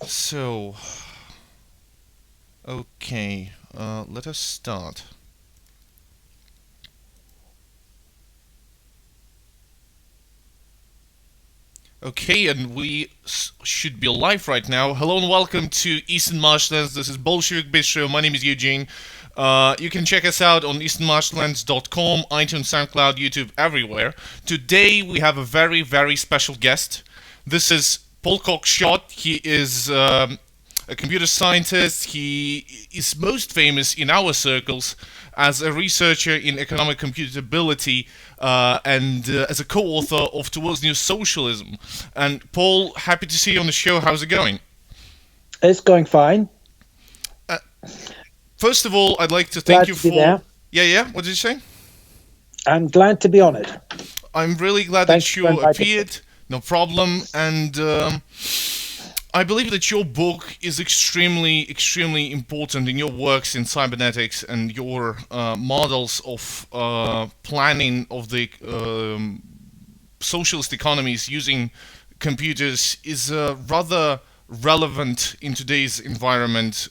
So, okay, let us start. Okay, and we should be live right now. Hello and welcome to Eastern Marshlands. This is Bolshevik Bistro. My name is Eugene. You can check us out on easternmarshlands.com, iTunes, SoundCloud, YouTube, everywhere. Today we have a very, very special guest. This is Paul Cockshott. He is a computer scientist. He is most famous in our circles as a researcher in economic computability and as a co-author of Towards New Socialism. And Paul, happy to see you on the show. How's it going? It's going fine. First of all, I'd like to thank you for... There. Yeah. What did you say? I'm glad to be on it. I'm really glad that you appeared. No problem. And I believe that your book is extremely, extremely important in your works in cybernetics and your models of planning of the socialist economies using computers is a rather relevant in today's environment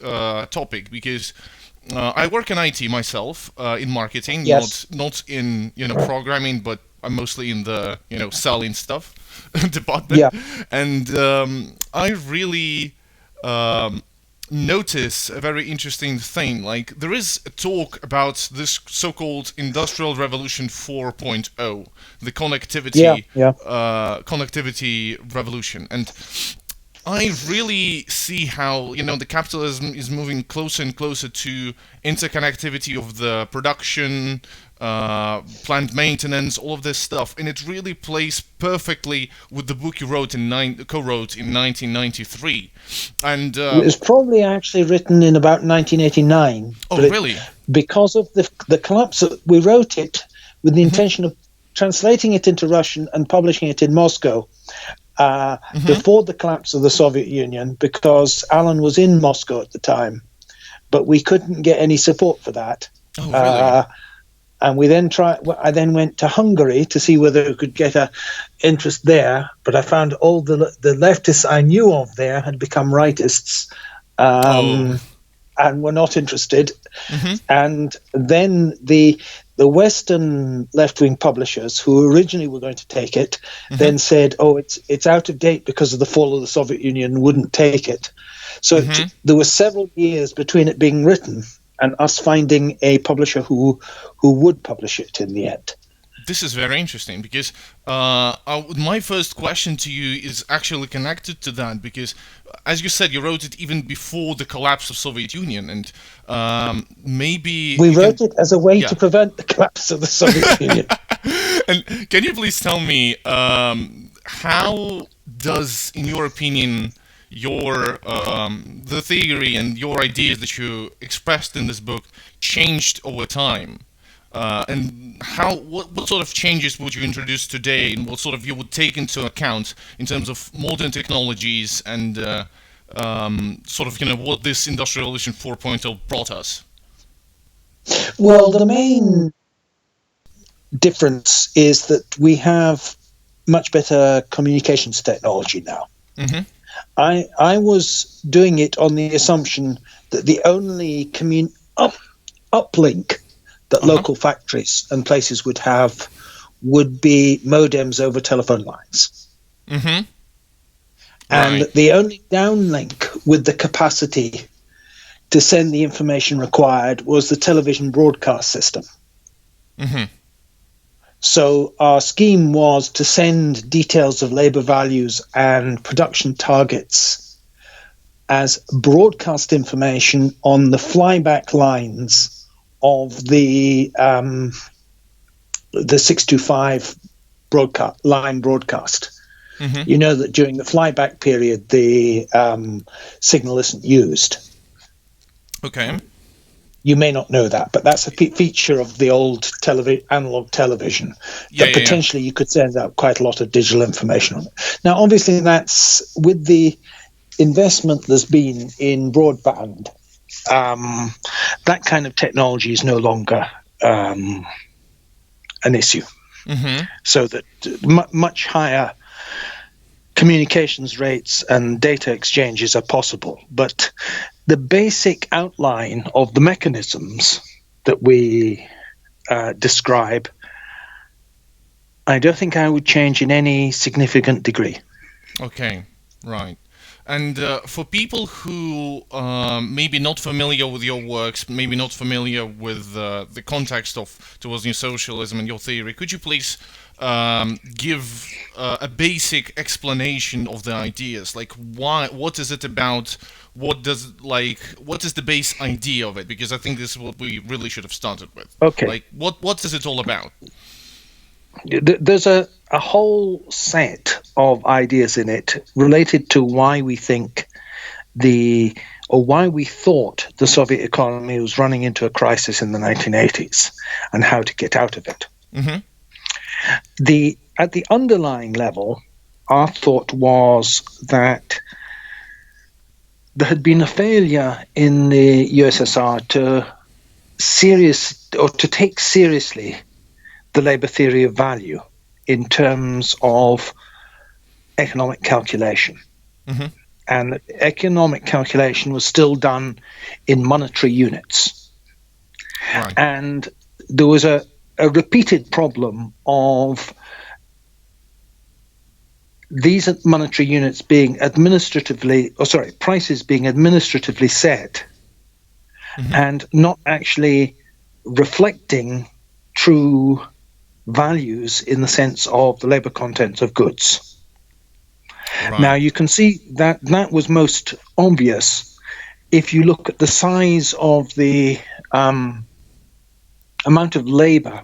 topic, because I work in IT myself, in marketing, yes. not in programming, but I'm mostly in the selling stuff department. Yeah. And I really notice a very interesting thing. Like, there is a talk about this so-called Industrial Revolution 4.0, the connectivity connectivity revolution. And I really see how the capitalism is moving closer and closer to interconnectivity of the production, plant maintenance, all of this stuff, and it really plays perfectly with the book you co-wrote in 1993. And it was probably actually written in about 1989. Oh, really? Because of the collapse, we wrote it with the intention of translating it into Russian and publishing it in Moscow. Before the collapse of the Soviet Union, because Alan was in Moscow at the time, but we couldn't get any support for that. Oh, really? And I then went to Hungary to see whether we could get an interest there, but I found all the leftists I knew of there had become rightists, and were not interested. And then the Western left-wing publishers, who originally were going to take it, then said, it's out of date because of the fall of the Soviet Union, and wouldn't take it. So there were several years between it being written and us finding a publisher who would publish it in the end. This is very interesting, because my first question to you is actually connected to that, because, as you said, you wrote it even before the collapse of Soviet Union, and maybe... We wrote it as a way to prevent the collapse of the Soviet Union. And can you please tell me, how does, in your opinion, your the theory and your ideas that you expressed in this book changed over time? And what sort of changes would you introduce today, and what sort of you would take into account in terms of modern technologies and sort of what this Industrial Revolution 4.0 brought us? Well, the main difference is that we have much better communications technology now. I was doing it on the assumption that the only uplink that local factories and places would have would be modems over telephone lines. And the only downlink with the capacity to send the information required was the television broadcast system. So our scheme was to send details of labor values and production targets as broadcast information on the flyback lines of the 625 line broadcast. You know that during the flyback period, the signal isn't used. Okay. You may not know that, but that's a feature of the old analog television, that potentially you could send out quite a lot of digital information on it. Now, obviously, that's with the investment there's been in broadband. That kind of technology is no longer an issue. So that much higher communications rates and data exchanges are possible. But the basic outline of the mechanisms that we describe, I don't think I would change in any significant degree. Okay, right. And for people who maybe not familiar with your works, maybe not familiar with the context of towards New Socialism and your theory, could you please give a basic explanation of the ideas? Like, why? What is it about? What is the base idea of it? Because I think this is what we really should have started with. Okay. Like, what is it all about? There's a whole set of ideas in it related to why we think why we thought the Soviet economy was running into a crisis in the 1980s and how to get out of it. Mm-hmm. At the underlying level, our thought was that there had been a failure in the USSR to take seriously the labor theory of value in terms of economic calculation. Mm-hmm. And economic calculation was still done in monetary units. Right. And there was a repeated problem of these monetary units being prices being administratively set, mm-hmm. and not actually reflecting true values in the sense of the labor content of goods. Right. Now you can see that was most obvious if you look at the size of the amount of labor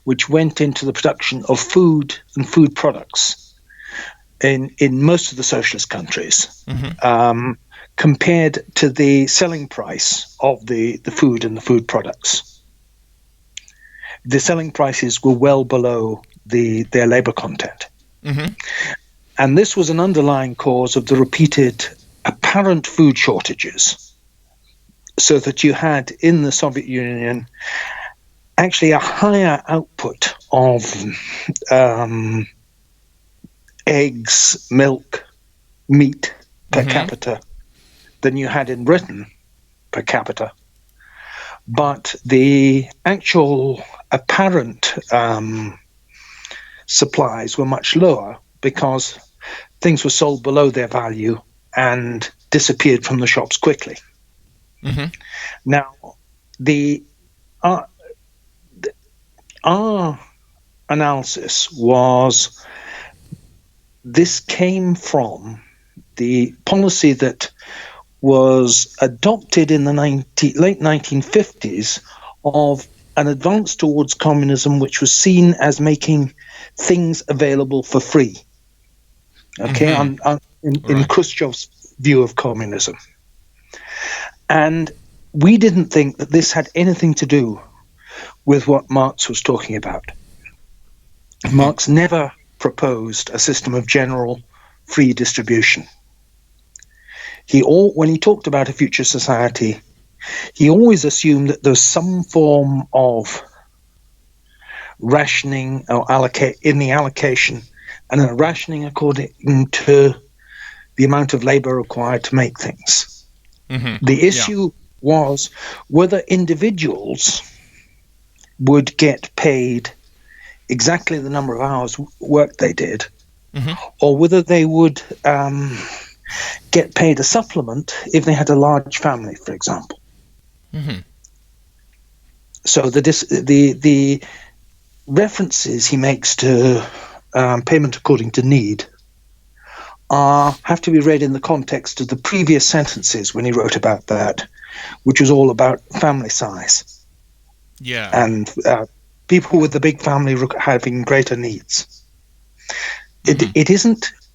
which went into the production of food and food products in most of the socialist countries, mm-hmm. Compared to the selling price of the food and the food products. The selling prices were well below their labor content. Mm-hmm. And this was an underlying cause of the repeated apparent food shortages, so that you had in the Soviet Union actually a higher output of eggs, milk, meat per mm-hmm. capita than you had in Britain per capita. But the actual apparent supplies were much lower because things were sold below their value and disappeared from the shops quickly. Mm-hmm. Now, our analysis was this came from the policy that was adopted in the late 1950s of an advance towards communism, which was seen as making things available for free. Okay, mm-hmm. in Khrushchev's view of communism. And we didn't think that this had anything to do with what Marx was talking about. Mm-hmm. Marx never proposed a system of general free distribution. When he talked about a future society, he always assumed that there's some form of rationing or in the allocation, and a rationing according to the amount of labor required to make things. Mm-hmm. The issue was whether individuals would get paid exactly the number of hours work they did, mm-hmm. or whether they would get paid a supplement if they had a large family, for example. Mm-hmm. So the references he makes to payment according to need have to be read in the context of the previous sentences when he wrote about that, which was all about family size. Yeah. And people with the big family having greater needs. Mm-hmm.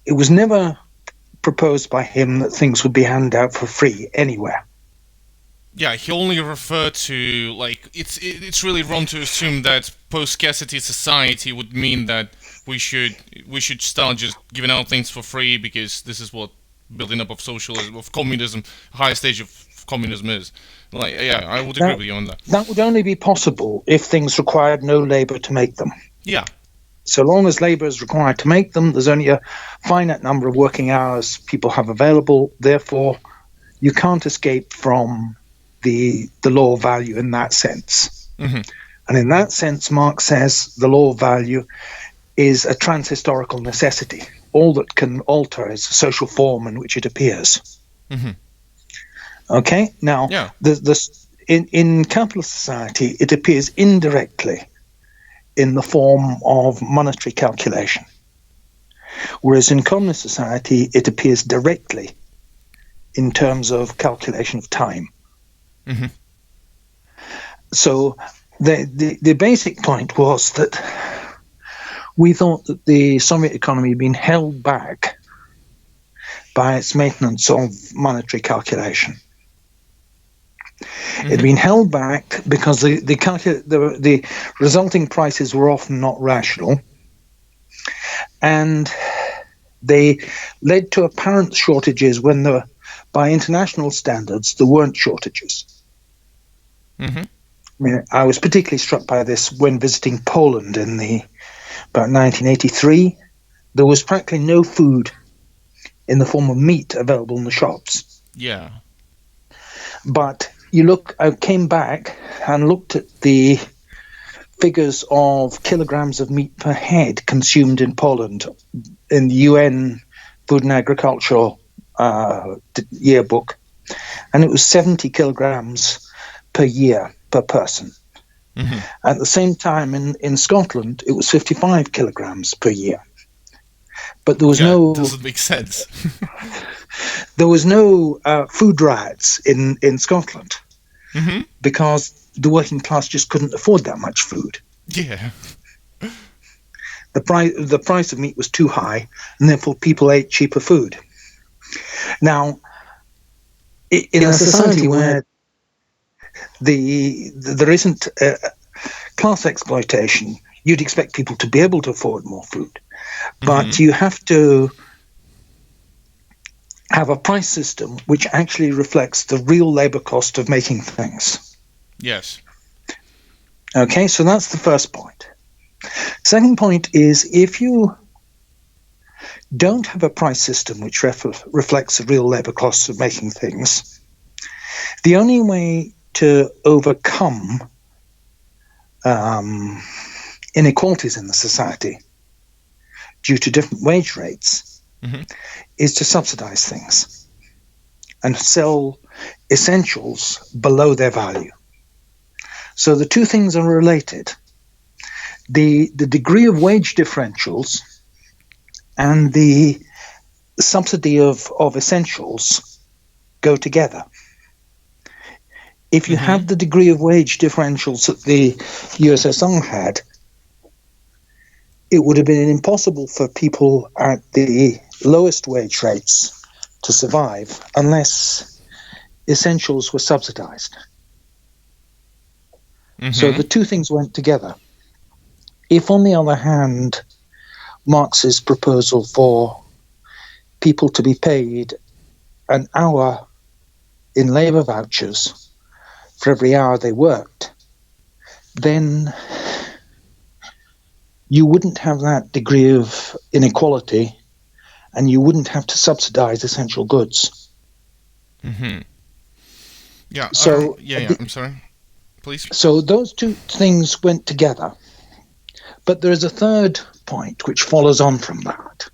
It was never proposed by him that things would be handed out for free anywhere. Yeah, he only referred to, like, it's really wrong to assume that post-scarcity society would mean that we should start just giving out things for free, because this is what building up of socialism, of communism, highest stage of communism is. Like, yeah, I would agree with you on that. That would only be possible if things required no labor to make them. Yeah. So long as labor is required to make them, there's only a finite number of working hours people have available. Therefore, you can't escape from the law of value in that sense. Mm-hmm. And in that sense, Marx says the law of value is a transhistorical necessity. All that can alter is the social form in which it appears. Mm-hmm. Okay? Now, Yeah. in capitalist society, it appears indirectly in the form of monetary calculation, whereas in communist society, it appears directly in terms of calculation of time. Mm-hmm. So the basic point was that we thought that the Soviet economy had been held back by its maintenance of monetary calculation. Mm-hmm. It had been held back because the resulting prices were often not rational, and they led to apparent shortages when by international standards, there weren't shortages. Mm-hmm. I mean, I was particularly struck by this when visiting Poland in about 1983. There was practically no food in the form of meat available in the shops. Yeah. But I came back and looked at the figures of kilograms of meat per head consumed in Poland in the UN Food and Agricultural yearbook, and it was 70 kilograms per year per person. Mm-hmm. At the same time, in Scotland, it was 55 kilograms per year. But there was no. Doesn't make sense. There was no food riots in Scotland, Mm-hmm. because the working class just couldn't afford that much food. Yeah. The price of meat was too high, and therefore people ate cheaper food. Now, in a society where there isn't class exploitation, you'd expect people to be able to afford more food. But Mm-hmm. you have to have a price system which actually reflects the real labor cost of making things. Yes. Okay, so that's the first point. Second point is, if you don't have a price system which reflects the real labor costs of making things, the only way to overcome inequalities in the society due to different wage rates Mm-hmm. is to subsidize things and sell essentials below their value. So the two things are related. The degree of wage differentials and the subsidy of essentials go together. If you Mm-hmm. have the degree of wage differentials that the USSR had, it would have been impossible for people at the lowest wage rates to survive unless essentials were subsidized. Mm-hmm. So the two things went together. If, on the other hand, Marx's proposal for people to be paid an hour in labor vouchers for every hour they worked, then you wouldn't have that degree of inequality, and you wouldn't have to subsidize essential goods. Mm-hmm. Yeah. So I'm sorry. Please. So those two things went together. But there is a third point which follows on from that,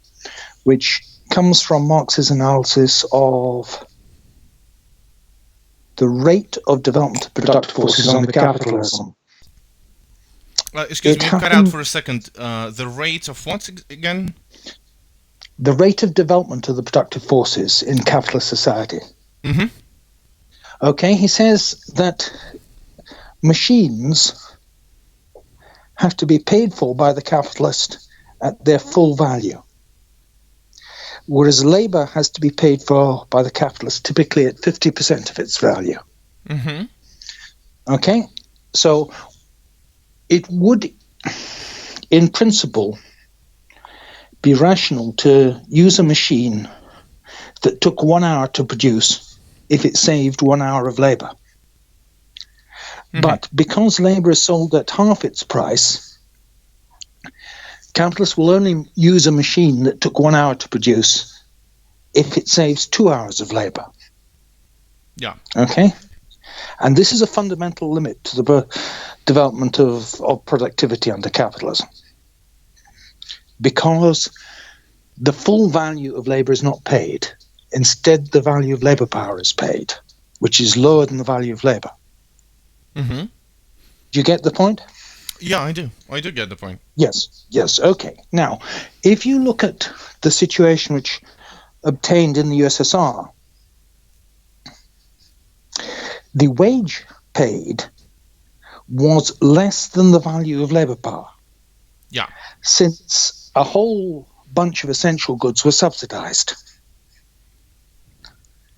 which comes from Marx's analysis of the rate of development of productive forces under capitalism. Excuse me, you cut out for a second. The rate of what again? The rate of development of the productive forces in capitalist society. Mm-hmm. Okay, he says that machines have to be paid for by the capitalist at their full value, whereas labor has to be paid for by the capitalist typically at 50% of its value. Mm-hmm. Okay, so it would, in principle, be rational to use a machine that took 1 hour to produce if it saved 1 hour of labor. Mm-hmm. But because labor is sold at half its price, capitalists will only use a machine that took 1 hour to produce if it saves 2 hours of labor. Yeah. Okay? And this is a fundamental limit to the development of productivity under capitalism. Because the full value of labor is not paid. Instead, the value of labor power is paid, which is lower than the value of labor. Mm-hmm. Do you get the point? Yeah, I do. I do get the point. Yes, okay. Now, if you look at the situation which obtained in the USSR, the wage paid was less than the value of labor power. Yeah. Since a whole bunch of essential goods were subsidized.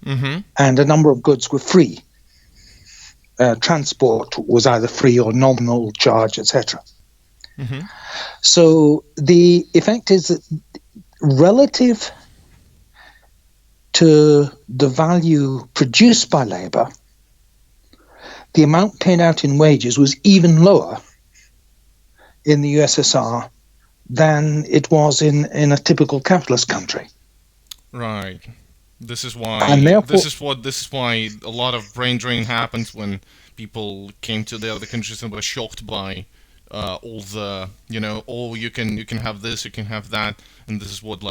Mm-hmm. And a number of goods were free. Transport was either free or nominal charge, etc. Mm-hmm. So the effect is that relative to the value produced by labor, the amount paid out in wages was even lower in the USSR than it was in a typical capitalist country. Right. This is why. And therefore, this is why a lot of brain drain happens when people came to the other countries and were shocked by all the, oh, you can have this, you can have that, and this is what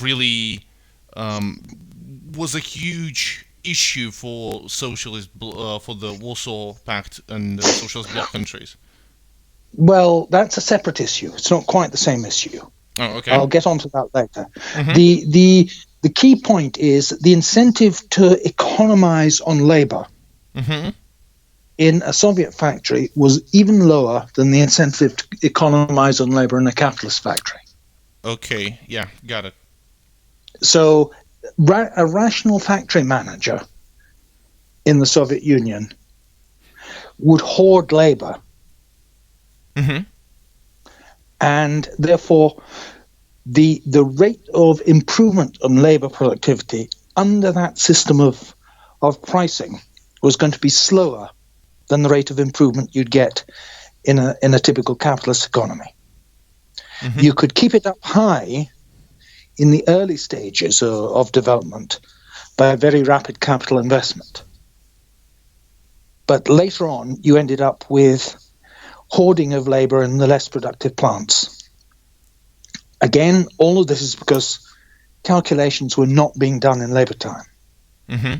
really was a huge issue for socialist for the Warsaw Pact and socialist bloc countries. Well, that's a separate issue. It's not quite the same issue. Oh, okay. I'll get onto that later. Mm-hmm. The key point is the incentive to economize on labor mm-hmm. in a Soviet factory was even lower than the incentive to economize on labor in a capitalist factory. Okay, yeah, got it. So a rational factory manager in the Soviet Union would hoard labor. Mm-hmm. And therefore, the rate of improvement on labor productivity under that system of pricing was going to be slower than the rate of improvement you'd get in a typical capitalist economy. Mm-hmm. You could keep it up high in the early stages of development by a very rapid capital investment. But later on, you ended up with hoarding of labor in the less productive plants. Again, all of this is because calculations were not being done in labor time. Mm-hmm.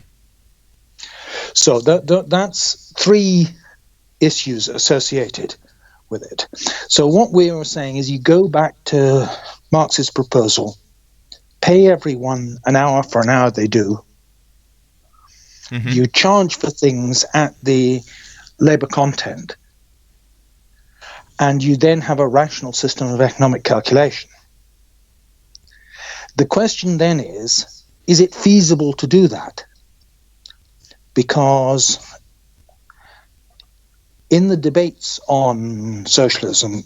So that's three issues associated with it. So what we were saying is you go back to Marx's proposal, pay everyone an hour for an hour they do. Mm-hmm. You charge for things at the labor content, and you then have a rational system of economic calculation. The question then is it feasible to do that? Because in the debates on socialism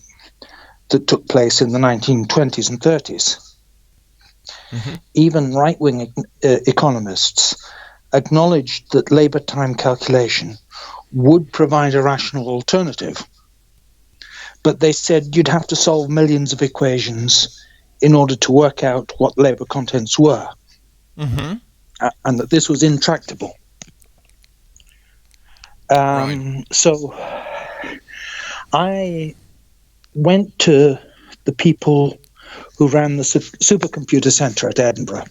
that took place in the 1920s and 30s, mm-hmm. even right-wing economists acknowledged that labor time calculation would provide a rational alternative. But they said you'd have to solve millions of equations in order to work out what labor contents were, mm-hmm. And that this was intractable. Right. So I went to the people who ran the supercomputer center at Edinburgh,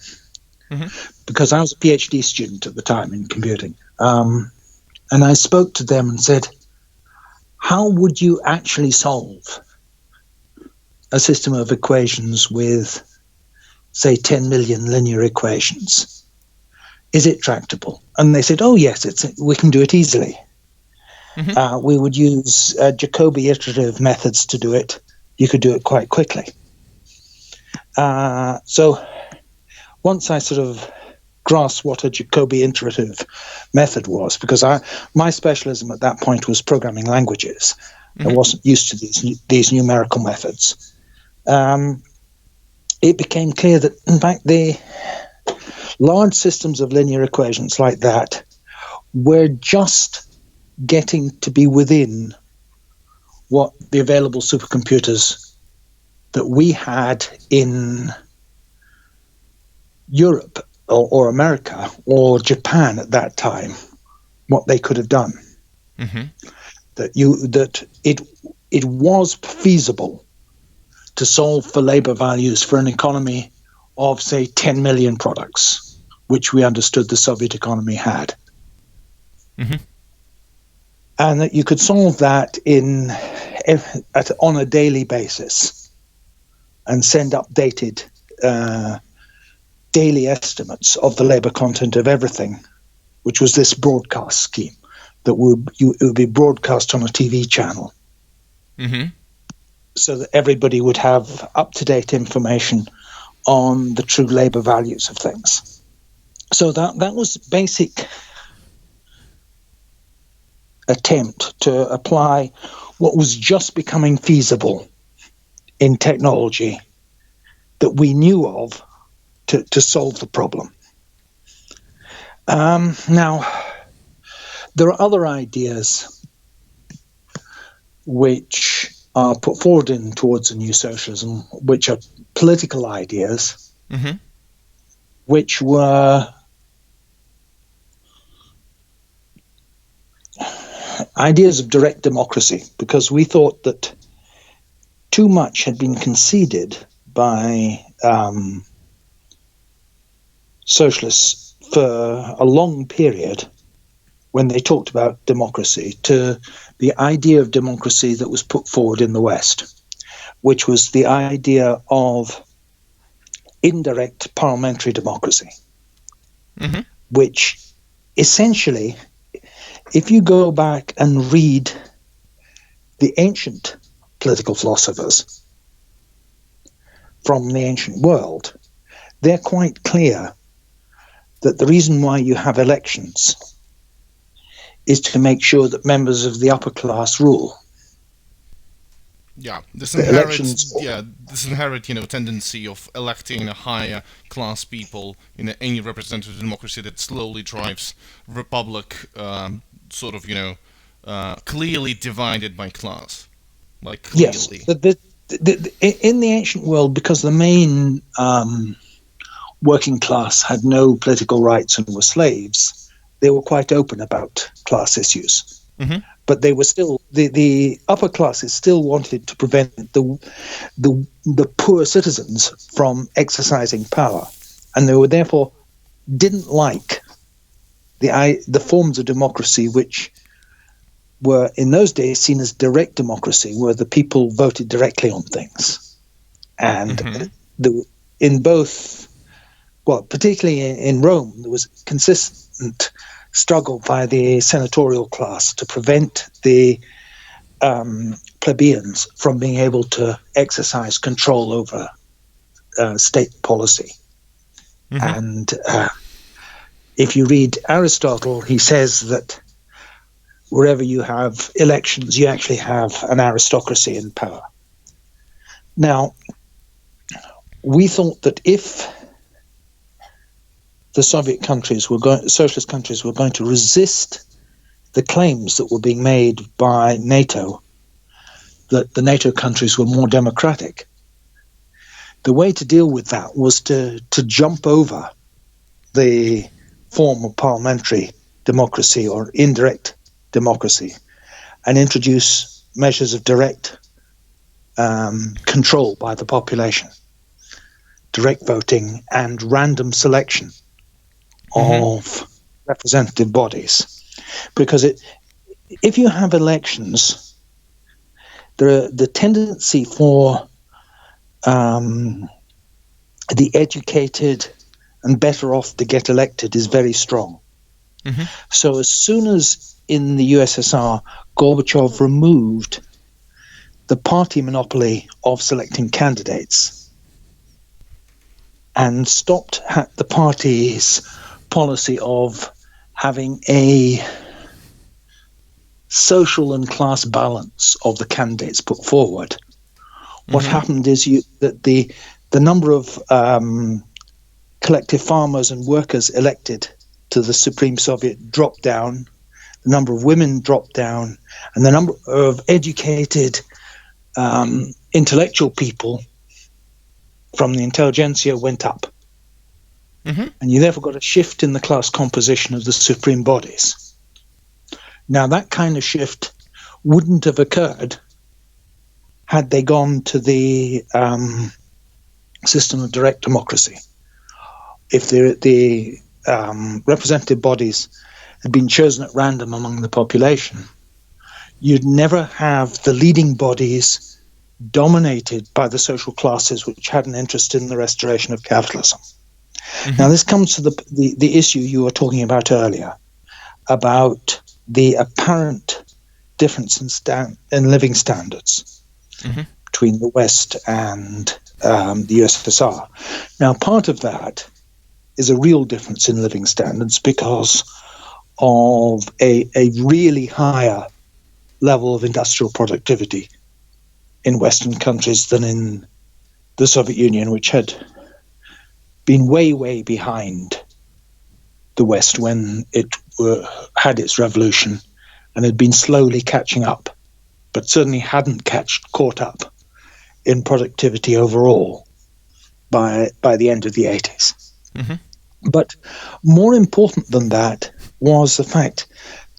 mm-hmm. because I was a PhD student at the time in computing. And I spoke to them and said, how would you actually solve a system of equations with, say, 10 million linear equations? Is it tractable? And they said, oh, yes, we can do it easily. Mm-hmm. We would use Jacobi iterative methods to do it. You could do it quite quickly. So once I sort of grasped what a Jacobi iterative method was, because my specialism at that point was programming languages. Mm-hmm. I wasn't used to these numerical methods. It became clear that, in fact, the large systems of linear equations like that were just getting to be within what the available supercomputers that we had in Europe or America or Japan at that time, what they could have done. Mm-hmm. That it was feasible to solve for labor values for an economy of, say, 10 million products, which we understood the Soviet economy had. Mm-hmm. And that you could solve that on a daily basis and send updated daily estimates of the labor content of everything, which was this broadcast scheme that it would be broadcast on a TV channel. Mm-hmm. So that everybody would have up-to-date information on the true labor values of things. So that was basic attempt to apply what was just becoming feasible in technology that we knew of to solve the problem. Now, there are other ideas which are put forward towards a new socialism, which are political ideas, Mm-hmm. which were ideas of direct democracy, because we thought that too much had been conceded by socialists for a long period when they talked about democracy to the idea of democracy that was put forward in the West, which was the idea of indirect parliamentary democracy, Mm-hmm. which essentially, if you go back and read the ancient political philosophers from the ancient world, they're quite clear that the reason why you have elections is to make sure that members of the upper class rule. Yeah, this The inherent, elections- tendency of electing a higher class people in any representative democracy that slowly drives republic, clearly divided by class, like clearly. Yes, in the ancient world, because the main working class had no political rights and were slaves, they were quite open about class issues. Mm-hmm. But they were still the upper classes still wanted to prevent the poor citizens from exercising power, and they were therefore didn't like the forms of democracy which were in those days seen as direct democracy, where the people voted directly on things, and in both, well, particularly in Rome, there was consistent struggle by the senatorial class to prevent the plebeians from being able to exercise control over state policy. Mm-hmm. And if you read Aristotle, he says that wherever you have elections, you actually have an aristocracy in power. Now, we thought that if the socialist countries were going to resist the claims that were being made by NATO, that the NATO countries were more democratic, the way to deal with that was to jump over the form of parliamentary democracy or indirect democracy and introduce measures of direct control by the population, direct voting and random selection of representative bodies. Because if you have elections, the tendency for the educated and better off to get elected is very strong. Mm-hmm. So as soon as in the USSR, Gorbachev removed the party monopoly of selecting candidates and stopped the party's policy of having a social and class balance of the candidates put forward, what happened is that the number of collective farmers and workers elected to the Supreme Soviet dropped down, the number of women dropped down, and the number of educated intellectual people from the intelligentsia went up. Mm-hmm. And you therefore got a shift in the class composition of the supreme bodies. Now, that kind of shift wouldn't have occurred had they gone to the system of direct democracy. If the representative bodies had been chosen at random among the population, you'd never have the leading bodies dominated by the social classes which had an interest in the restoration of capitalism. Mm-hmm. Now, this comes to the issue you were talking about earlier, about the apparent difference in living standards mm-hmm. between the West and the USSR. Now, part of that is a real difference in living standards because of a really higher level of industrial productivity in Western countries than in the Soviet Union, which had been way, way behind the West when it had its revolution and had been slowly catching up, but certainly hadn't caught up in productivity overall by the end of the 80s. Mm-hmm. But more important than that was the fact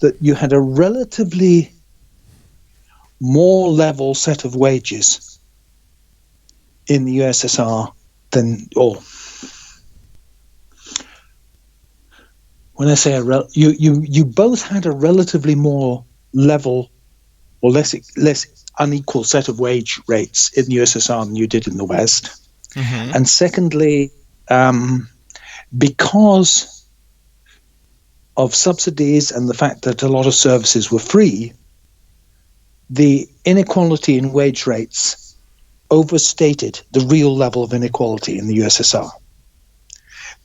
that you had a relatively more level set of wages in the USSR than, or when I say you both had a relatively more level or less unequal set of wage rates in the USSR than you did in the West. Mm-hmm. And secondly, because of subsidies and the fact that a lot of services were free, the inequality in wage rates overstated the real level of inequality in the USSR.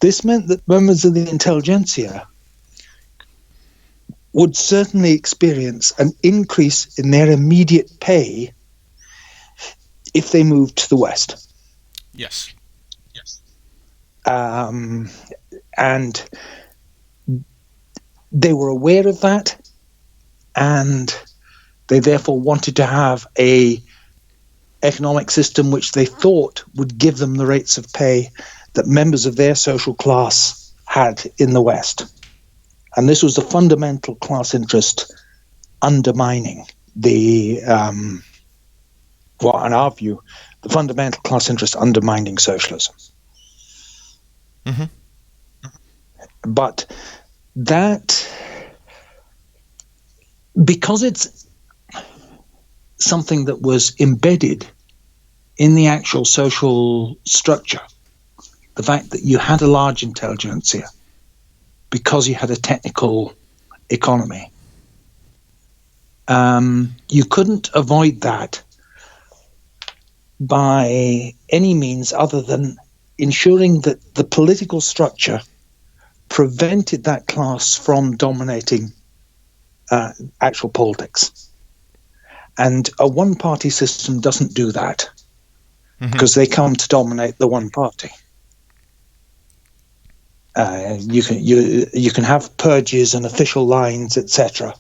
This meant that members of the intelligentsia would certainly experience an increase in their immediate pay if they moved to the West. Yes. And they were aware of that, and they therefore wanted to have a economic system which they thought would give them the rates of pay that members of their social class had in the West. And this was the fundamental class interest undermining the, in our view, the fundamental class interest undermining socialism. Mm-hmm. But that, because it's something that was embedded in the actual social structure, the fact that you had a large intelligentsia because you had a technical economy, you couldn't avoid that by any means other than ensuring that the political structure prevented that class from dominating actual politics. And a one-party system doesn't do that because they come to dominate the one party. You can have purges and official lines, etc.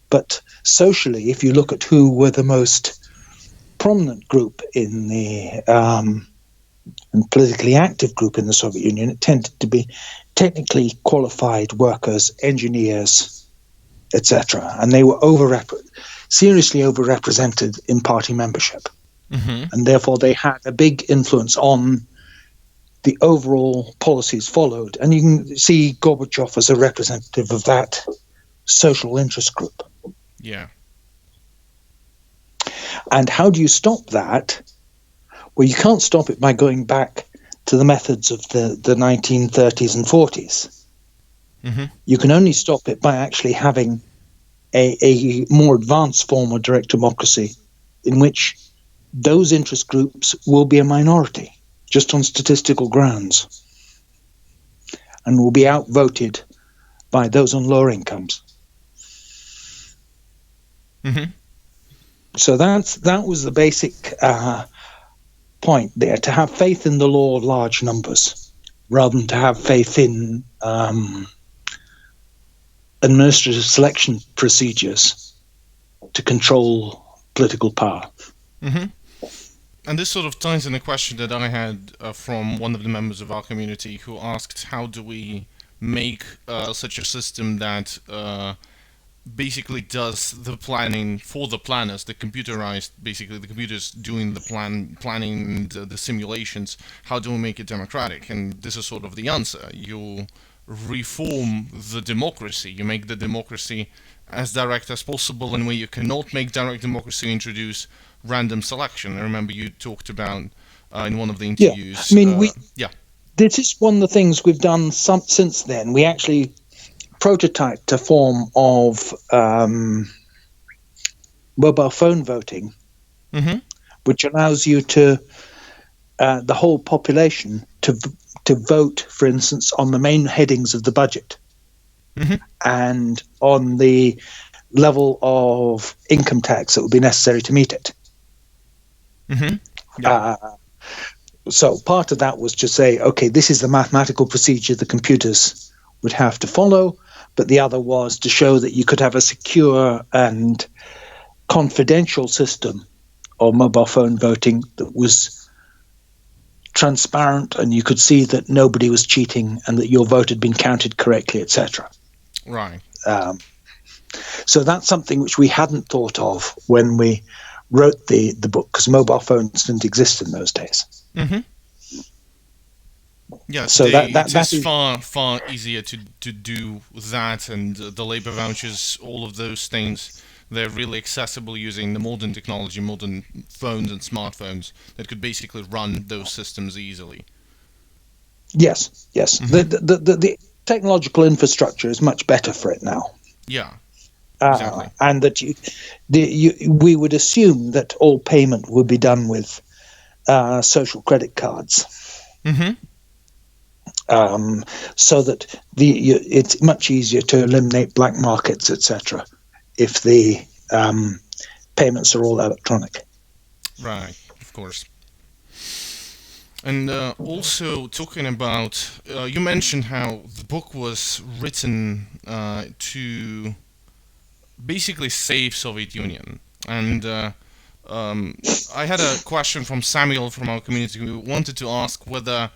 But socially, if you look at who were the most prominent group in the and politically active group in the Soviet Union, it tended to be technically qualified workers, engineers, etc. And they were seriously overrepresented in party membership. Mm-hmm. And therefore they had a big influence on the overall policies followed. And you can see Gorbachev as a representative of that social interest group. Yeah. And how do you stop that? Well, you can't stop it by going back to the methods of the 1930s and 40s. Mm-hmm. You can only stop it by actually having a more advanced form of direct democracy in which those interest groups will be a minority, just on statistical grounds, and will be outvoted by those on lower incomes. Mm-hmm. So that was the basic point there, to have faith in the law of large numbers rather than to have faith in administrative selection procedures to control political power. Mm-hmm. And this sort of ties in a question that I had from one of the members of our community who asked, how do we make such a system that basically does the planning for the planners, the computerized, basically the computers doing the planning and the simulations, how do we make it democratic? And this is sort of the answer. You reform the democracy, you make the democracy as direct as possible, and where you cannot make direct democracy, introduce random selection. I remember you talked about in one of the interviews. I mean, this is one of the things we've done since then. We actually prototyped a form of mobile phone voting, which allows you to the whole population to vote, for instance, on the main headings of the budget and on the level of income tax that would be necessary to meet it. So part of that was to say, okay, this is the mathematical procedure the computers would have to follow, but the other was to show that you could have a secure and confidential system of mobile phone voting that was transparent, and you could see that nobody was cheating and that your vote had been counted correctly, etc. Right. So that's something which we hadn't thought of when we wrote the book, because mobile phones didn't exist in those days. Yeah, so that is far easier to do that, and the labor vouchers, all of those things, they're really accessible using the modern technology, modern phones and smartphones that could basically run those systems easily. Yes. The technological infrastructure is much better for it now. Yeah. Exactly. And that we would assume that all payment would be done with social credit cards, so that it's much easier to eliminate black markets, etc., if the payments are all electronic. Right, of course. And also talking about, you mentioned how the book was written to basically save Soviet Union, and I had a question from Samuel from our community who wanted to ask whether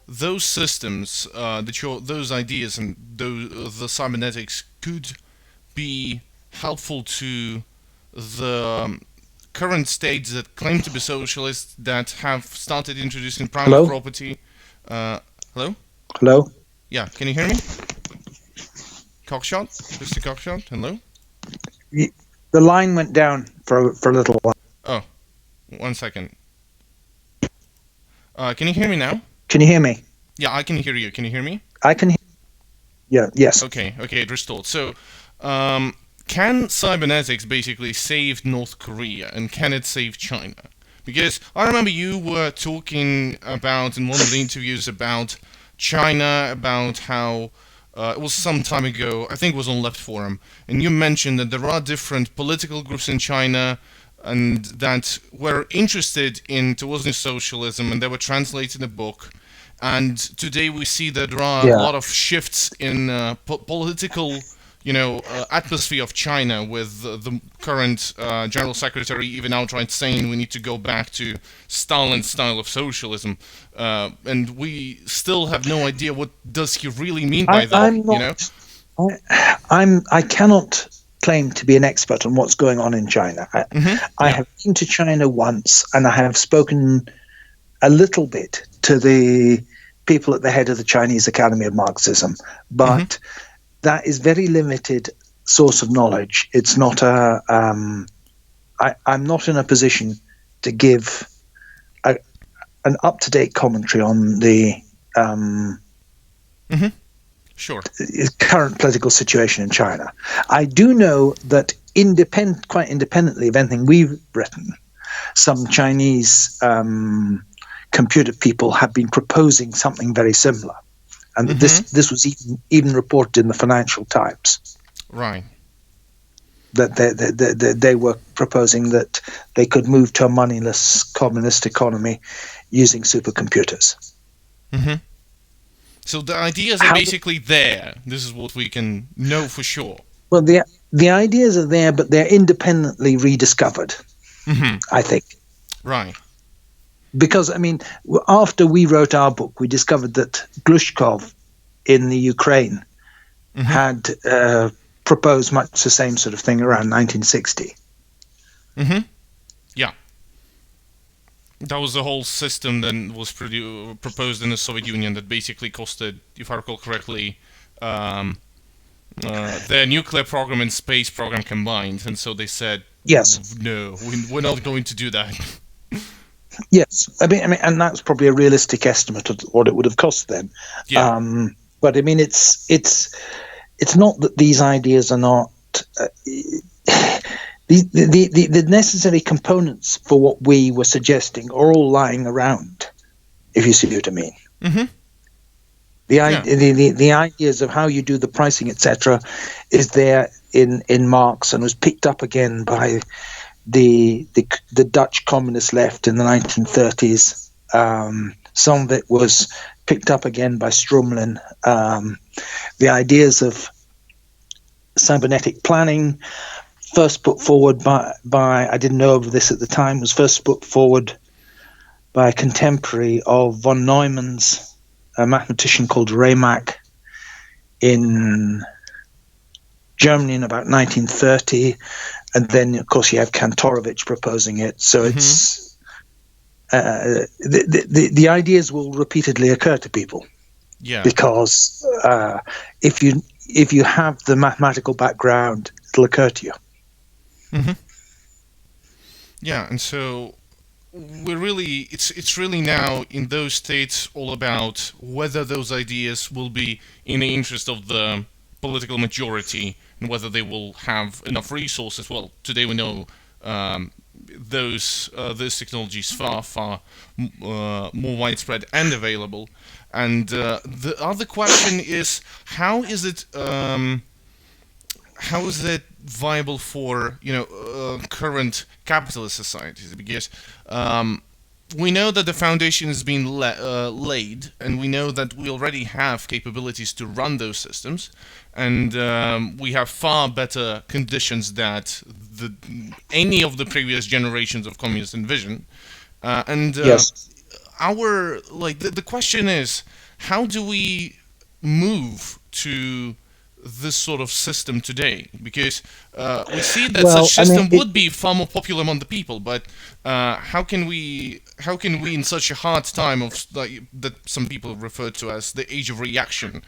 those systems, those ideas and the cybernetics could be helpful to the current states that claim to be socialists that have started introducing private property. Hello? Hello? Yeah, can you hear me? Cockshott? Mr. Cockshott, hello? The line went down for a little while. Oh, 1 second. Can you hear me now? Can you hear me? Yeah, I can hear you. Can you hear me? I can hear. Yeah. Yes. Okay, it restored. So, can cybernetics basically save North Korea, and can it save China? Because I remember you were talking about in one of the interviews about China, about how it was some time ago, I think it was on Left Forum, and you mentioned that there are different political groups in China and that were interested in towards new socialism, and they were translating a book. And today we see that there are a lot of shifts in political, atmosphere of China, with the current General Secretary even outright saying we need to go back to Stalin's style of socialism. And we still have no idea what does he really mean by that. I cannot claim to be an expert on what's going on in China. I have been to China once, and I have spoken a little bit to the people at the head of the Chinese Academy of Marxism, but that is very limited source of knowledge. It's not I'm not in a position to give an up-to-date commentary on the current political situation in China. I do know that quite independently of anything we've written, some Chinese computer people have been proposing something very similar, and this was even reported in the Financial Times. Right. That they were proposing that they could move to a moneyless communist economy using supercomputers. So the ideas are basically there. This is what we can know for sure. Well, the ideas are there, but they're independently rediscovered, I think. Right. because, I mean, after we wrote our book, we discovered that Glushkov in the Ukraine had proposed much the same sort of thing around 1960. Yeah. That was the whole system that was proposed in the Soviet Union that basically costed, if I recall correctly, their nuclear program and space program combined. And so they said, yes, no, we're not going to do that. Yes, I mean, and that's probably a realistic estimate of what it would have cost them. Yeah. But I mean, it's not that these ideas are not the necessary components for what we were suggesting are all lying around, if you see what I mean. The ideas of how you do the pricing, etc., is there in Marx and was picked up again by the Dutch communist left in the 1930s. Some of it was picked up again by Strumlin. The ideas of cybernetic planning, first put forward by I didn't know of this at the time, was first put forward by a contemporary of von Neumann's, a mathematician called Remak in Germany in about 1930. And then, of course, you have Kantorovich proposing it. So it's the ideas will repeatedly occur to people. Yeah. Because if you have the mathematical background, it'll occur to you. Yeah, and so it's really now in those states all about whether those ideas will be in the interest of the political majority and whether they will have enough resources. Well, today we know those technologies far more widespread and available. And the other question is, how is it viable for current capitalist societies? Because we know that the foundation has been laid, and we know that we already have capabilities to run those systems, and we have far better conditions that any of the previous generations of communists envisioned. Yes. The question is, how do we move to this sort of system today? Because we see that such system would be far more popular among the people, but how can we in such a hard time of that some people refer to as the age of reaction,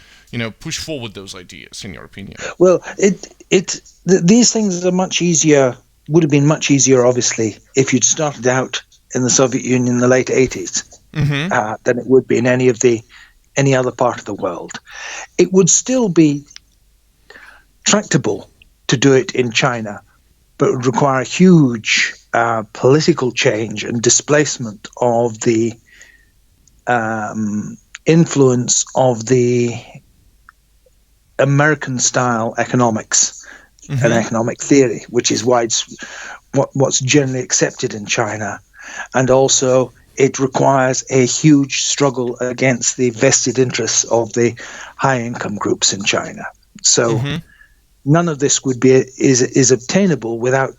push forward those ideas, in your opinion? Well, these things are much easier, would have been much easier, obviously, if you'd started out in the Soviet Union in the late 80s than it would be in any other part of the world. It would still be tractable to do it in China, but it would require huge political change and displacement of the influence of the American-style economics and economic theory, which is what's generally accepted in China. And also it requires a huge struggle against the vested interests of the high-income groups in China. So none of this is obtainable without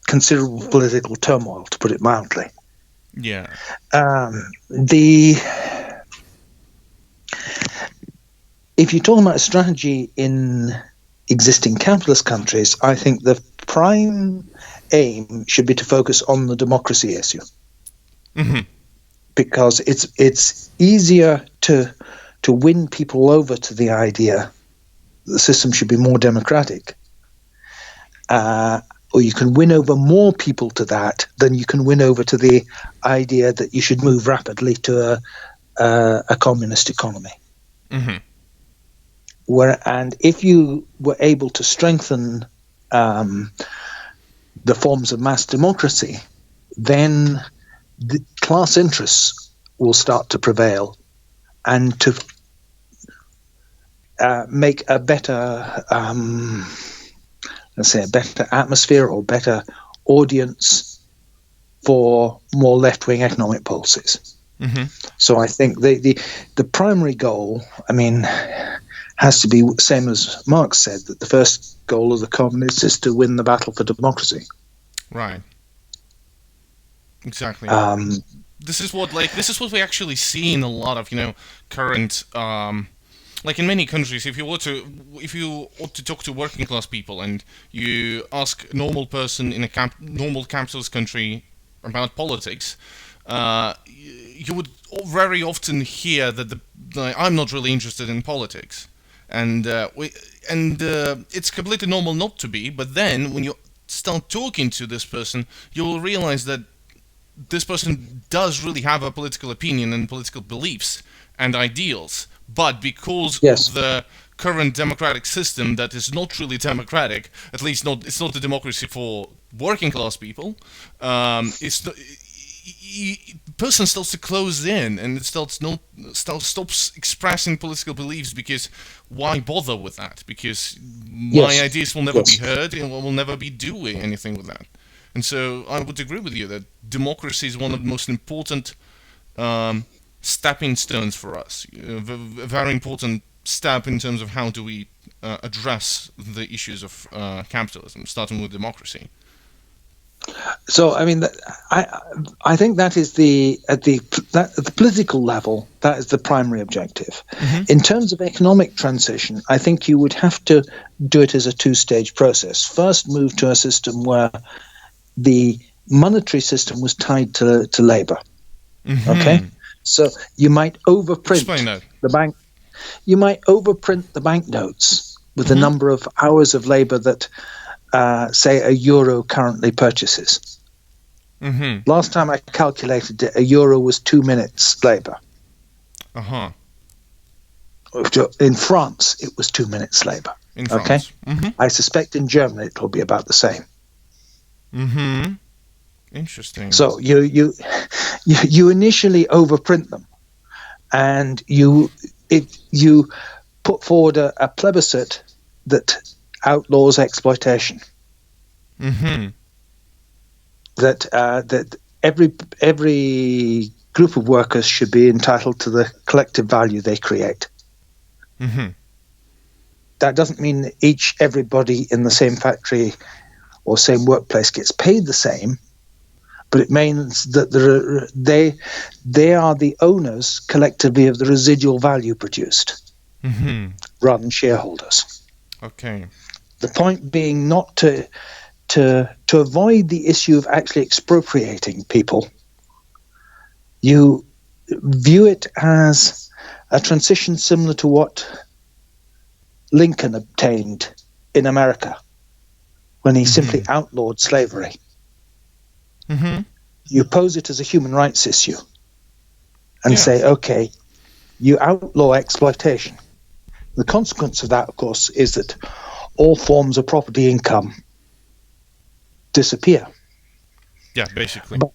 considerable political turmoil, to put it mildly. Yeah. If you're talking about a strategy in existing capitalist countries, I think the prime aim should be to focus on the democracy issue, because it's easier to win people over to the idea the system should be more democratic, or you can win over more people to that than you can win over to the idea that you should move rapidly to a communist economy. And if you were able to strengthen the forms of mass democracy, then the class interests will start to prevail, and to make a better, let's say, a better atmosphere or better audience for more left-wing economic policies. So I think the primary goal, has to be same as Marx said, that the first goal of the communists is to win the battle for democracy. Right. Exactly. this is what we actually see in a lot of current like in many countries. If you ought to talk to working class people and you ask a normal person in a normal capitalist country about politics, you would very often hear that I'm not really interested in politics, and it's completely normal not to be. But then when you start talking to this person, you will realize that this person does really have a political opinion and political beliefs and ideals, but because Yes. of the current democratic system that is not really democratic, at least it's not a democracy for working class people, person starts to close in, and it stops expressing political beliefs, because why bother with that? Because my ideas will never be heard, and will never be doing anything with that. And so I would agree with you that democracy is one of the most important stepping stones for us. A very important step in terms of how do we address the issues of capitalism, starting with democracy. So, I mean, I think that is at the political level, that is the primary objective. Mm-hmm. In terms of economic transition, I think you would have to do it as a two-stage process. First, move to a system where the monetary system was tied to labor. Mm-hmm. Okay, so you might overprint the bank. You might overprint the banknotes with the number of hours of labor that, say, a euro currently purchases. Mm-hmm. Last time I calculated it, a euro was 2 minutes labor. Uh-huh. In France, it was 2 minutes labor. In France. Okay. Mm-hmm. I suspect in Germany it will be about the same. Mm-hmm. Interesting. So you initially overprint them, and you put forward a plebiscite that outlaws exploitation. Mm-hmm. That every group of workers should be entitled to the collective value they create. Mm-hmm. That doesn't mean everybody in the same factory or same workplace gets paid the same, but it means that they are the owners collectively of the residual value produced, rather than shareholders. Okay. The point being not to avoid the issue of actually expropriating people. You view it as a transition similar to what Lincoln obtained in America when he simply outlawed slavery. Mm-hmm. You pose it as a human rights issue and say, okay, you outlaw exploitation. The consequence of that, of course, is that all forms of property income disappear. Yeah, basically. But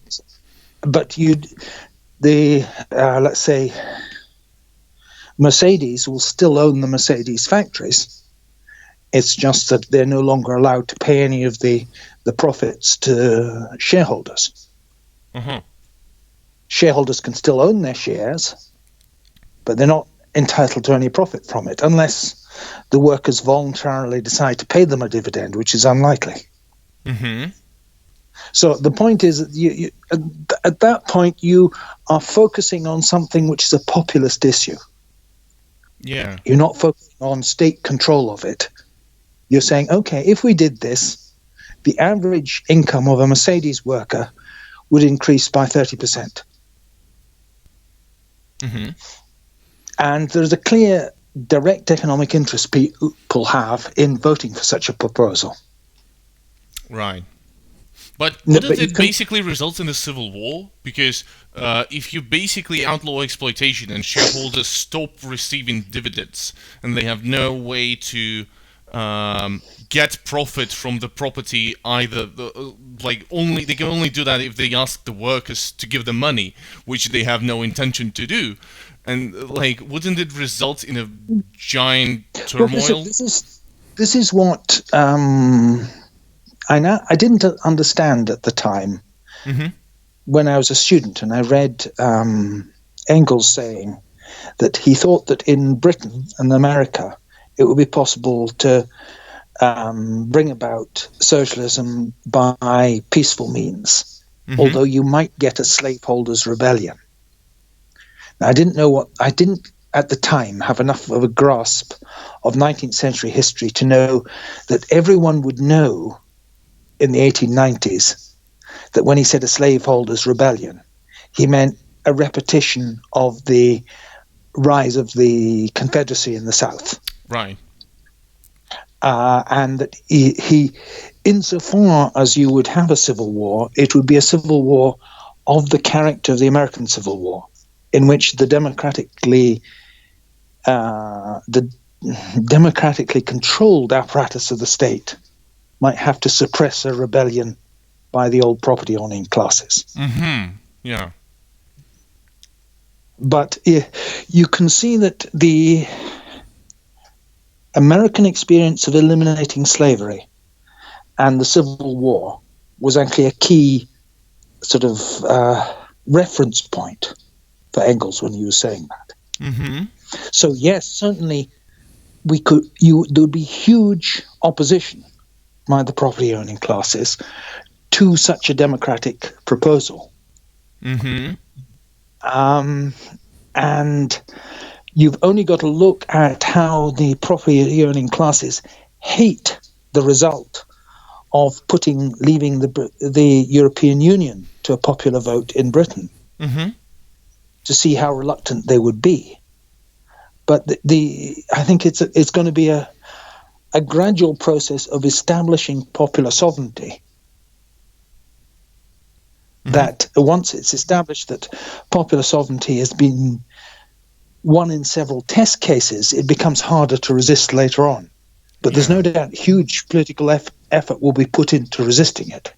let's say Mercedes will still own the Mercedes factories. It's just that they're no longer allowed to pay any of the profits to shareholders. Uh-huh. Shareholders can still own their shares, but they're not entitled to any profit from it unless the workers voluntarily decide to pay them a dividend, which is unlikely. Mm-hmm. So the point is that you at that point you are focusing on something which is a populist issue. Yeah. You're not focusing on state control of it. You're saying, okay, if we did this, the average income of a Mercedes worker would increase by 30%. Mm-hmm. And there's a clear direct economic interest people have in voting for such a proposal. Right. But wouldn't it basically result in a civil war? Because if you basically outlaw exploitation and shareholders stop receiving dividends and they have no way to get profit from the property, either they can only do that if they ask the workers to give them money, which they have no intention to do. And wouldn't it result in a giant turmoil? Well, this is what I didn't understand at the time when I was a student, and I read Engels saying that he thought that in Britain and America it would be possible to bring about socialism by peaceful means. although you might get a slaveholders' rebellion. Now, I didn't at the time have enough of a grasp of 19th century history to know that everyone would know in the 1890s that when he said a slaveholders' rebellion, he meant a repetition of the rise of the Confederacy in the South. Right. And that he, insofar as you would have a civil war, it would be a civil war of the character of the American Civil War, in which the democratically controlled apparatus of the state might have to suppress a rebellion by the old property owning classes. Yeah. But you can see that the American experience of eliminating slavery and the Civil War was actually a key sort of reference point for Engels when he was saying that. So yes, certainly there would be huge opposition by the property owning classes to such a democratic proposal. And you've only got to look at how the property owning classes hate the result of leaving the European Union to a popular vote in Britain to see how reluctant they would be. But I think it's going to be a gradual process of establishing popular sovereignty. That once it's established that popular sovereignty has been won in several test cases, it becomes harder to resist later on. But there's no doubt huge political effort will be put into resisting it.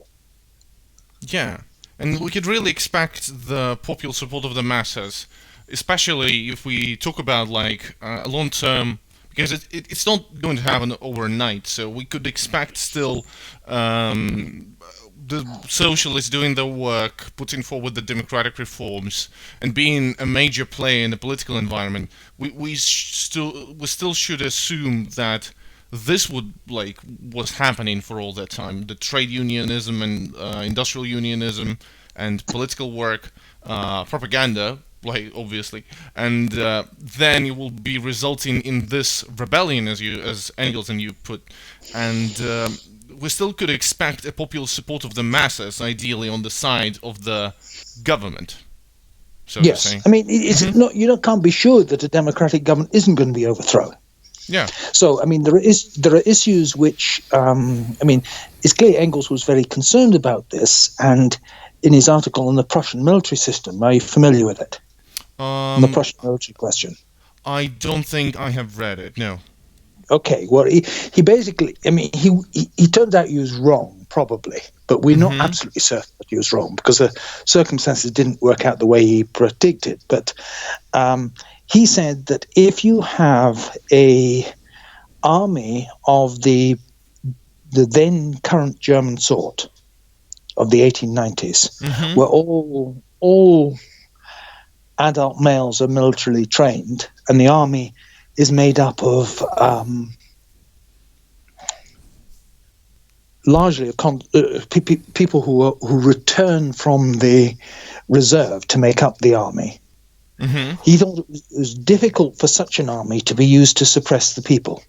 Yeah, and we could really expect the popular support of the masses, especially if we talk about like a long-term, because it's not going to happen overnight, so we could expect still the socialists doing their work, putting forward the democratic reforms, and being a major player in the political environment. We still should assume that this was happening for all that time. The trade unionism and industrial unionism and political work, propaganda, obviously, and then it will be resulting in this rebellion, as Engels and you put, and we still could expect a popular support of the masses, ideally on the side of the government. So yes, to say. I mean it's not. Can't be sure that a democratic government isn't going to be overthrown. Yeah. So I mean there are issues which it's clear Engels was very concerned about this, and in his article on the Prussian military system, are you familiar with it? The Prussian military question. I don't think I have read it. No. Okay, well, he basically, he turned out he was wrong, probably, but we're not absolutely certain that he was wrong because the circumstances didn't work out the way he predicted. But he said that if you have a army of the then current German sort of the 1890s, where all adult males are militarily trained, and the army is made up of largely people who return from the reserve to make up the army. He thought it was difficult for such an army to be used to suppress the people.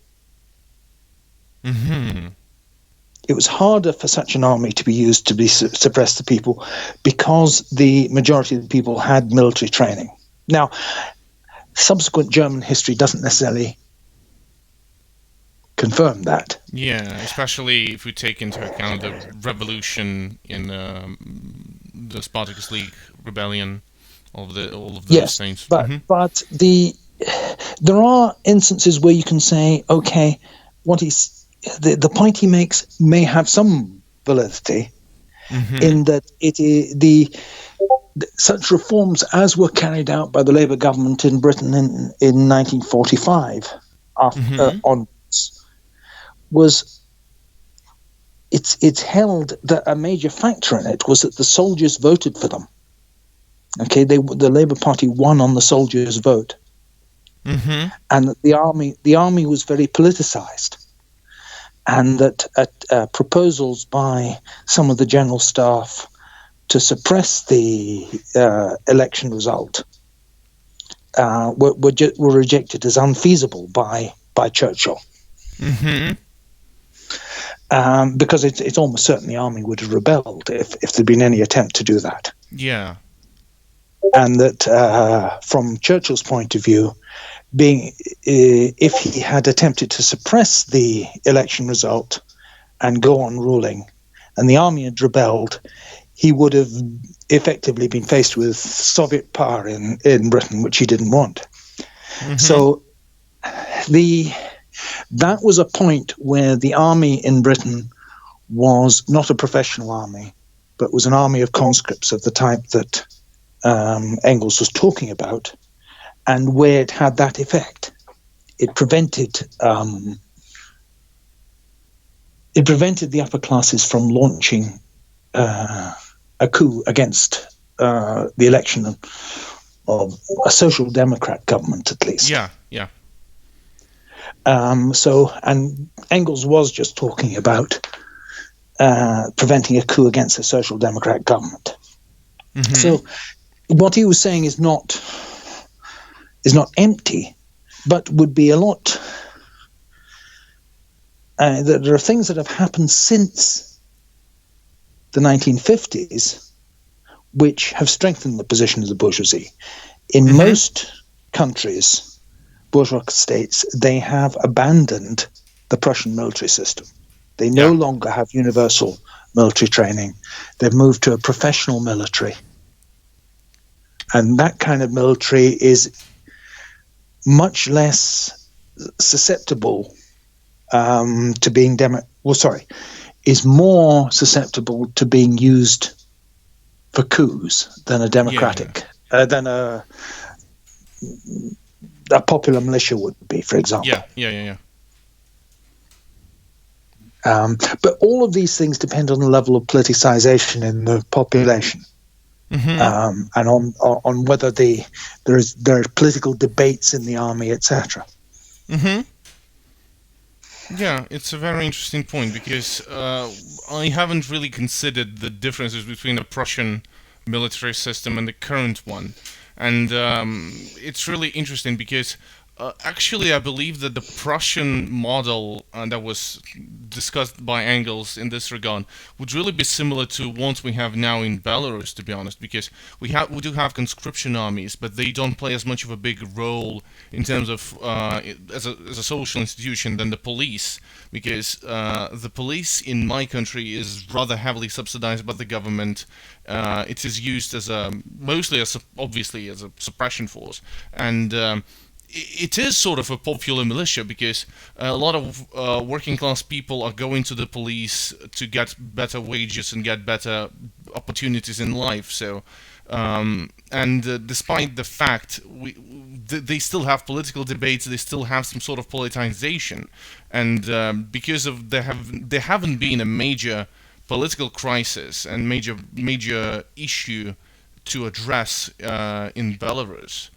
It was harder for such an army to be used to suppress the people because the majority of the people had military training. Now, subsequent German history doesn't necessarily confirm that. Yeah, especially if we take into account the revolution in the Spartacus League rebellion, all of those things. But there are instances where you can say, okay, the point he makes may have some validity, in that such reforms as were carried out by the Labour government in Britain in 1945 onwards it's held that a major factor in it was that the soldiers voted for them. Okay, the Labour Party won on the soldiers' vote, and that the army was very politicised, and that proposals by some of the general staff to suppress the election result were rejected as unfeasible by Churchill. Mm-hmm. Because it's almost certain the army would have rebelled if there'd been any attempt to do that. Yeah. And that from Churchill's point of view, if he had attempted to suppress the election result and go on ruling, and the army had rebelled, he would have effectively been faced with Soviet power in Britain, which he didn't want. Mm-hmm. So that was a point where the army in Britain was not a professional army, but was an army of conscripts of the type that Engels was talking about, and where it had that effect. It prevented the upper classes from launching a coup against the election of a social democrat government, at least. Yeah, yeah. And Engels was just talking about preventing a coup against a social democrat government. Mm-hmm. So what he was saying is not empty, but would be a lot. There are things that have happened since the 1950s which have strengthened the position of the bourgeoisie. In mm-hmm. most countries, bourgeois states, they have abandoned the Prussian military system. They no longer have universal military training. They've moved to a professional military. And that kind of military is much less susceptible to being is more susceptible to being used for coups than a democratic, than a popular militia would be, for example. Yeah. But all of these things depend on the level of politicization in the population, mm-hmm. And on whether there are political debates in the army, etc. Mm-hmm. Yeah, it's a very interesting point, because I haven't really considered the differences between the Prussian military system and the current one. And it's really interesting because actually I believe that the Prussian model that was discussed by Engels in this regard would really be similar to what we have now in Belarus, to be honest, because we do have conscription armies, but they don't play as much of a big role in terms of as a social institution than the police, because the police in my country is rather heavily subsidized by the government. It is used as obviously as a suppression force, and it is sort of a popular militia, because a lot of working class people are going to the police to get better wages and get better opportunities in life. So, despite the fact they still have political debates, they still have some sort of politicization, and because of there haven't been a major political crisis and major issue to address in Belarus.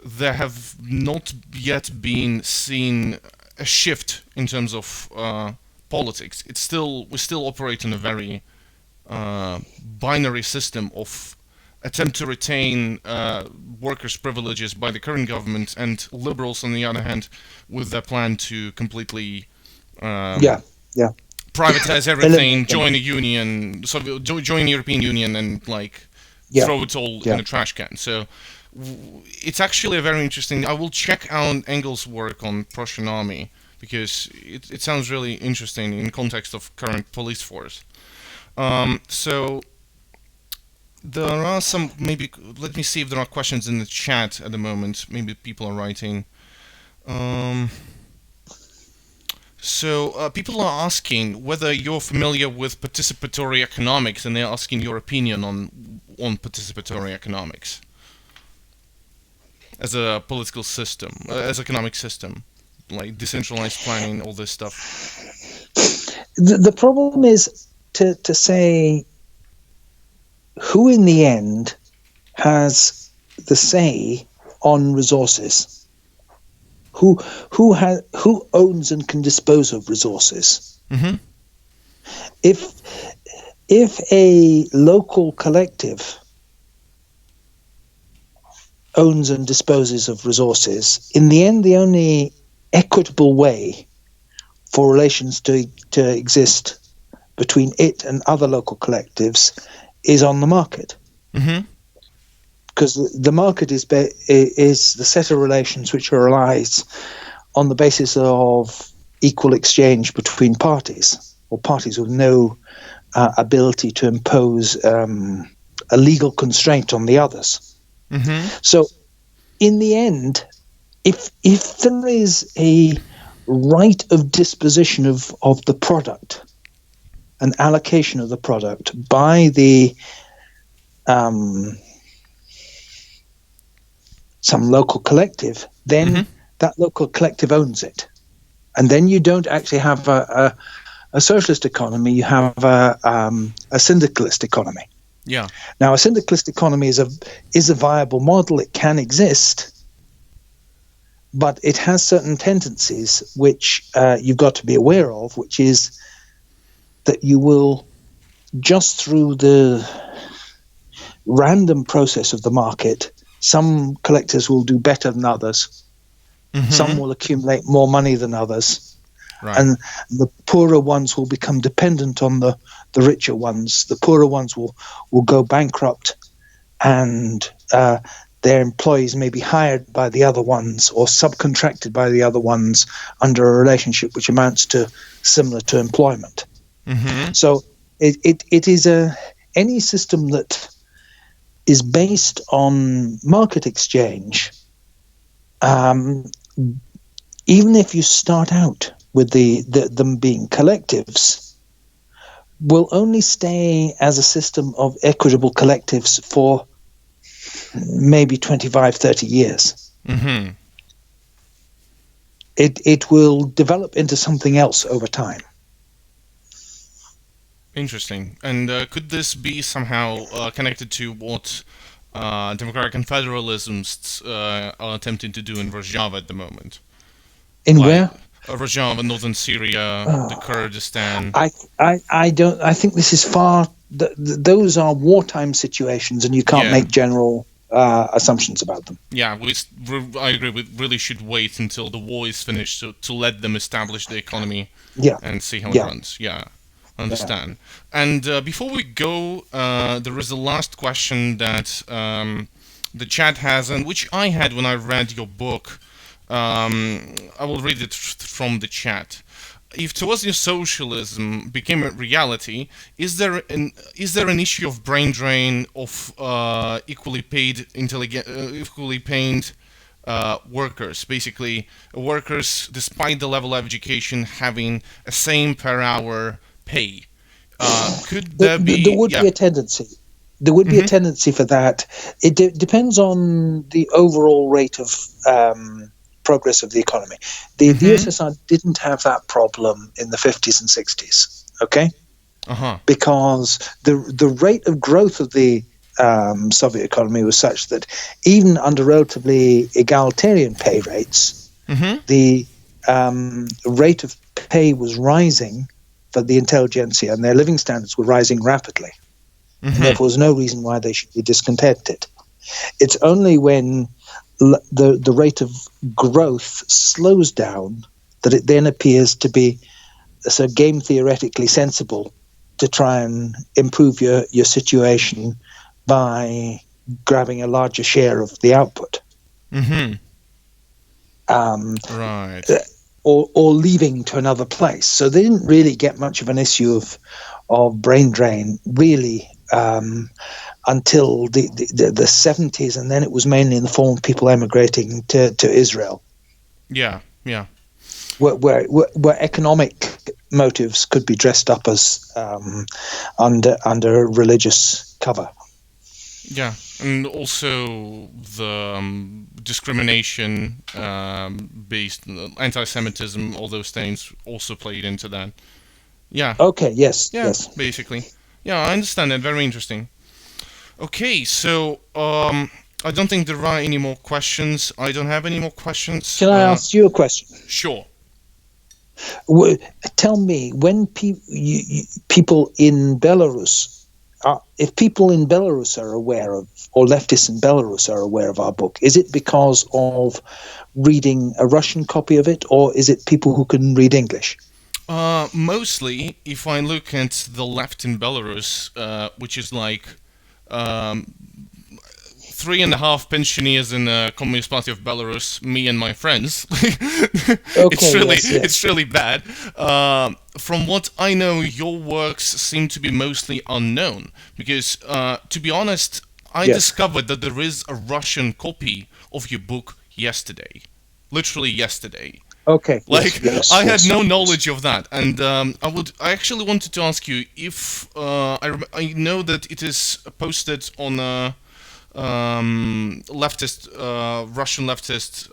There have not yet been seen a shift in terms of politics. We still operate in a very binary system of attempt to retain workers' privileges by the current government, and liberals, on the other hand, with their plan to completely privatize everything, join a union, join the European Union, and throw it all in a trash can. So it's actually a very interesting. I will check out Engels' work on Prussian army, because it sounds really interesting in context of current police force. So there are some, maybe, let me see if there are questions in the chat at the moment. Maybe people are writing. So people are asking whether you're familiar with participatory economics, and they're asking your opinion on participatory economics as a political system, as economic system, like decentralized planning, all this stuff. The problem is to say who in the end has the say on resources. Who owns and can dispose of resources? Mm-hmm. if a local collective owns and disposes of resources, in the end, the only equitable way for relations to exist between it and other local collectives is on the market. Mm-hmm. Because the market is the set of relations which relies on the basis of equal exchange between parties, or parties with no ability to impose a legal constraint on the others. Mm-hmm. So, in the end, if there is a right of disposition of the product, an allocation of the product by the some local collective, then that local collective owns it. And then you don't actually have a socialist economy, you have a syndicalist economy. Yeah. Now, a syndicalist economy is a viable model. It can exist, but it has certain tendencies which you've got to be aware of, which is that you will, just through the random process of the market, some collectors will do better than others. Mm-hmm. Some will accumulate more money than others. Right. And the poorer ones will become dependent on the richer ones. The poorer ones will go bankrupt, and their employees may be hired by the other ones or subcontracted by the other ones under a relationship which amounts to similar to employment. Mm-hmm. So it is any system that is based on market exchange, even if you start out with them being collectives, will only stay as a system of equitable collectives for maybe 25, 30 years. Mm-hmm. It will develop into something else over time. Interesting. And could this be somehow connected to what democratic and federalisms are attempting to do in Rojava at the moment? In where? Rojava, northern Syria, the Kurdistan. I don't. I think this is far. Those are wartime situations, and you can't make general assumptions about them. Yeah, I agree. We really should wait until the war is finished to let them establish the economy. Yeah. And see how it runs. Yeah. Understand. Yeah. And before we go, there is a last question that the chat has, and which I had when I read your book. I will read it from the chat. If towards your socialism became a reality, is there an issue of brain drain of equally paid workers? Basically, workers, despite the level of education, having a same per hour pay. Could there be? There would be a tendency. There would be a tendency for that. It depends on the overall rate of progress of the economy. The USSR didn't have that problem in the 50s and 60s. Okay, because the rate of growth of the Soviet economy was such that even under relatively egalitarian pay rates, the rate of pay was rising for the intelligentsia, and their living standards were rising rapidly. And therefore, there's no reason why they should be discontented. It's only when the rate of growth slows down that it then appears to be so game theoretically sensible to try and improve your situation by grabbing a larger share of the output. Right. Or leaving to another place. So they didn't really get much of an issue of brain drain, really, until the 70s, and then it was mainly in the form of people emigrating to Israel. Yeah. Where economic motives could be dressed up as under religious cover. Yeah, and also the discrimination based anti-Semitism, all those things also played into that. Yeah. Okay. Yes. Yeah, yes. Basically. Yeah, I understand that. Very interesting. Okay, so I don't think there are any more questions. I don't have any more questions. Can I ask you a question? Sure. Tell me, when people in Belarus, if people in Belarus are aware of, or leftists in Belarus are aware of our book, is it because of reading a Russian copy of it, or is it people who can read English? Mostly, if I look at the left in Belarus, which is like 3.5 pensioners in the Communist Party of Belarus, me and my friends. It's really bad. From what I know, your works seem to be mostly unknown because, to be honest, I discovered that there is a Russian copy of your book yesterday, literally yesterday. Okay. I had no knowledge of that, and I actually wanted to ask you if I know that it is posted on a leftist Russian leftist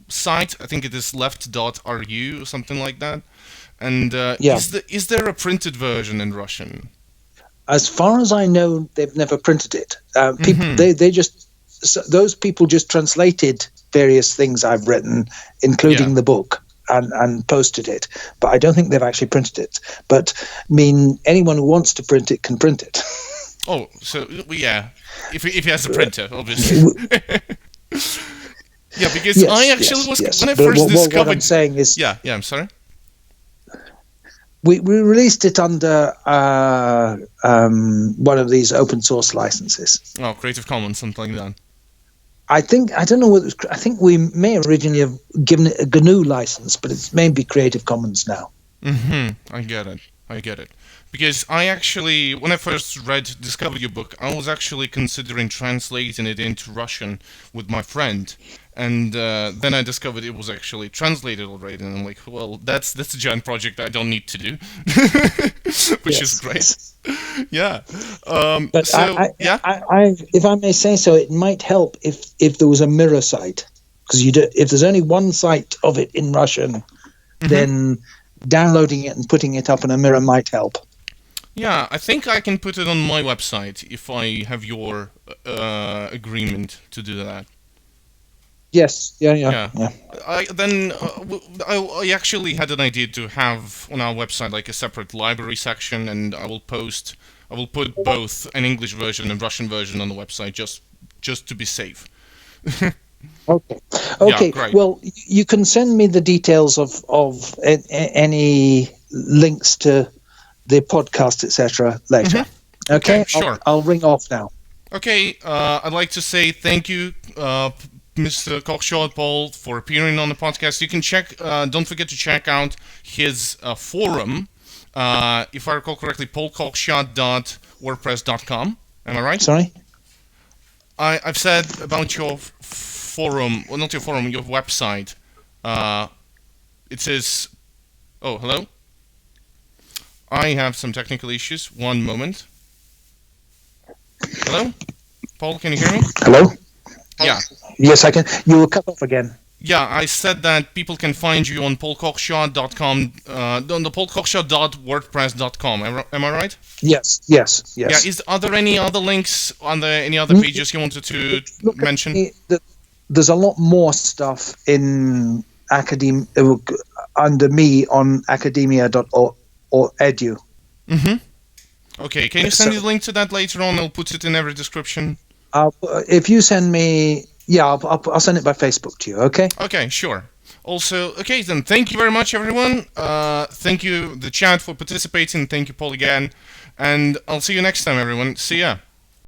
site. I think it is left.ru or something like that. And is there a printed version in Russian? As far as I know, they've never printed it. Those people just translated various things I've written, including the book, and posted it. But I don't think they've actually printed it. But I mean, anyone who wants to print it can print it. Oh, so yeah, if he has a printer, obviously. Yeah, because I actually was when I first discovered. What I'm saying is, I'm sorry. We released it under one of these open source licenses. Oh, Creative Commons, something like that. I don't know what it was. I think we may originally have given it a GNU license, but it's maybe Creative Commons now. I get it. Because I actually, when I first discovered your book, I was actually considering translating it into Russian with my friend. And then I discovered it was actually translated already, and I'm like, well, that's a giant project I don't need to do, which is great. Yeah. But so, if I may say so, it might help if there was a mirror site, because if there's only one site of it in Russian, then downloading it and putting it up in a mirror might help. Yeah, I think I can put it on my website if I have your agreement to do that. Yes. Yeah. I actually had an idea to have on our website like a separate library section, and I will put both an English version and Russian version on the website just to be safe. Okay. Yeah, great. Well, you can send me the details of any links to the podcast, etc. later. Okay, sure. I'll ring off now. Okay, I'd like to say thank you, Mr. Cockshott, Paul, for appearing on the podcast. You can don't forget to check out his forum, if I recall correctly, paulcockshott.wordpress.com. Am I right? Sorry? I've said about your forum, well, not your forum, your website. It says, oh, hello? I have some technical issues. One moment. Hello? Paul, can you hear me? Hello? Yeah. Yes, I can. You were cut off again. Yeah, I said that people can find you on paulcockshott.com, on the paulcockshott.wordpress.com. Am I right? Yes. Yeah. Are there any other links on any other pages you wanted to mention? There's a lot more stuff in under me on academia.edu. Okay, can you send me the link to that later on? I'll put it in every description. If you send me, I'll send it by Facebook to you. Okay. Okay, sure. Also, okay, then thank you very much, everyone. Thank you, the chat, for participating. Thank you, Paul, again. And I'll see you next time, everyone. See ya.